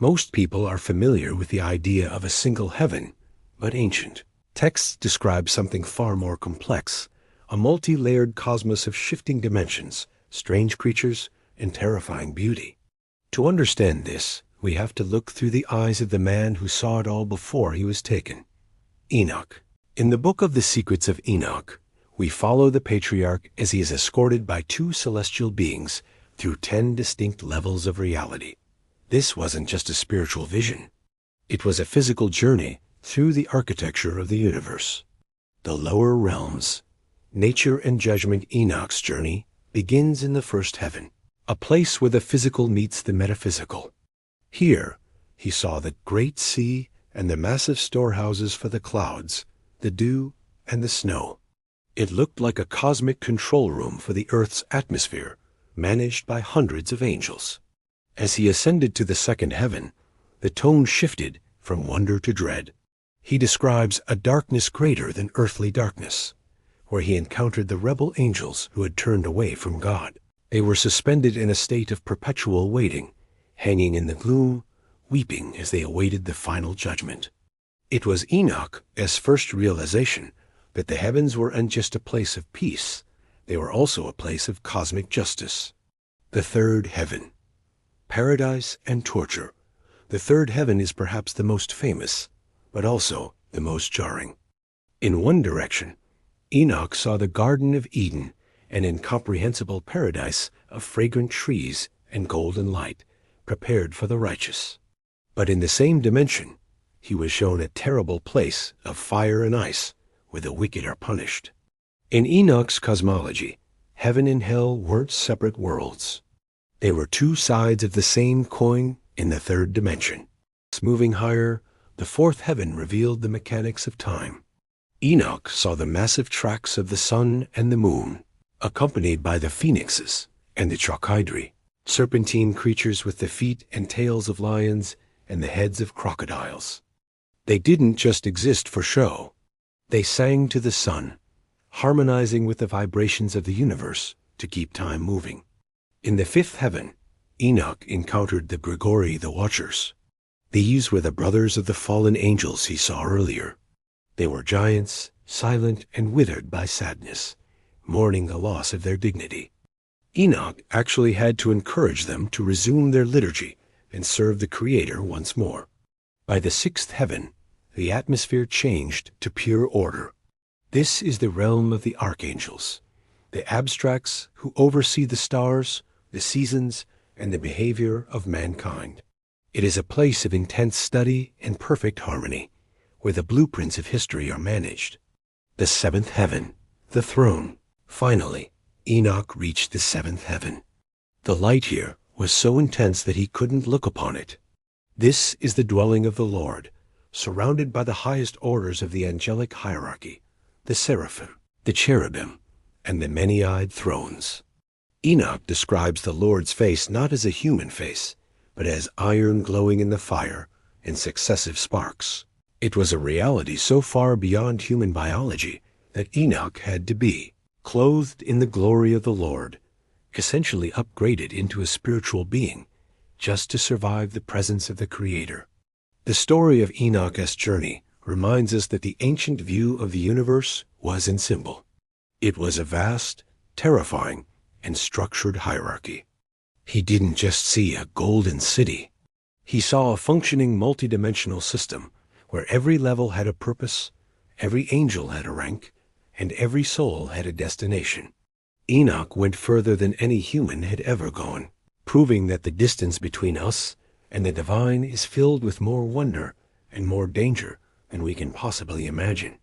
Most people are familiar with the idea of a single heaven, but ancient texts describe something far more complex, a multi-layered cosmos of shifting dimensions, strange creatures, and terrifying beauty. To understand this, we have to look through the eyes of the man who saw it all before he was taken, Enoch. In the book of the Secrets of Enoch, we follow the patriarch as he is escorted by two celestial beings through 10 distinct levels of reality. This wasn't just a spiritual vision. It was a physical journey through the architecture of the universe. The lower realms, nature and judgment. Enoch's journey begins in the first heaven, a place where the physical meets the metaphysical. Here, he saw the great sea and the massive storehouses for the clouds, the dew, and the snow. It looked like a cosmic control room for the Earth's atmosphere, managed by hundreds of angels. As he ascended to the second heaven, the tone shifted from wonder to dread. He describes a darkness greater than earthly darkness, where he encountered the rebel angels who had turned away from God. They were suspended in a state of perpetual waiting, hanging in the gloom, weeping as they awaited the final judgment. It was Enoch's first realization that the heavens weren't just a place of peace, they were also a place of cosmic justice. The third heaven. Paradise and torture. The third heaven is perhaps the most famous, but also the most jarring. In one direction, Enoch saw the Garden of Eden, an incomprehensible paradise of fragrant trees and golden light, prepared for the righteous. But in the same dimension, he was shown a terrible place of fire and ice, where the wicked are punished. In Enoch's cosmology, heaven and hell weren't separate worlds. They were two sides of the same coin in the third dimension. Moving higher, the fourth heaven revealed the mechanics of time. Enoch saw the massive tracks of the sun and the moon, accompanied by the phoenixes and the trachydri, serpentine creatures with the feet and tails of lions and the heads of crocodiles. They didn't just exist for show. They sang to the sun, harmonizing with the vibrations of the universe to keep time moving. In the fifth heaven, Enoch encountered the Grigori, the Watchers. These were the brothers of the fallen angels he saw earlier. They were giants, silent and withered by sadness, mourning the loss of their dignity. Enoch actually had to encourage them to resume their liturgy and serve the Creator once more. By the sixth heaven, the atmosphere changed to pure order. This is the realm of the archangels, the abstracts who oversee the stars, the seasons, and the behavior of mankind. It is a place of intense study and perfect harmony, where the blueprints of history are managed. The seventh heaven, the throne. Finally, Enoch reached the seventh heaven. The light here was so intense that he couldn't look upon it. This is the dwelling of the Lord, surrounded by the highest orders of the angelic hierarchy, the seraphim, the cherubim, and the many-eyed thrones. Enoch describes the Lord's face not as a human face, but as iron glowing in the fire in successive sparks. It was a reality so far beyond human biology that Enoch had to be clothed in the glory of the Lord, essentially upgraded into a spiritual being, just to survive the presence of the Creator. The story of Enoch's journey reminds us that the ancient view of the universe was in symbol. It was a vast, terrifying, and structured hierarchy. He didn't just see a golden city. He saw a functioning multidimensional system where every level had a purpose, every angel had a rank, and every soul had a destination. Enoch went further than any human had ever gone, proving that the distance between us and the divine is filled with more wonder and more danger than we can possibly imagine.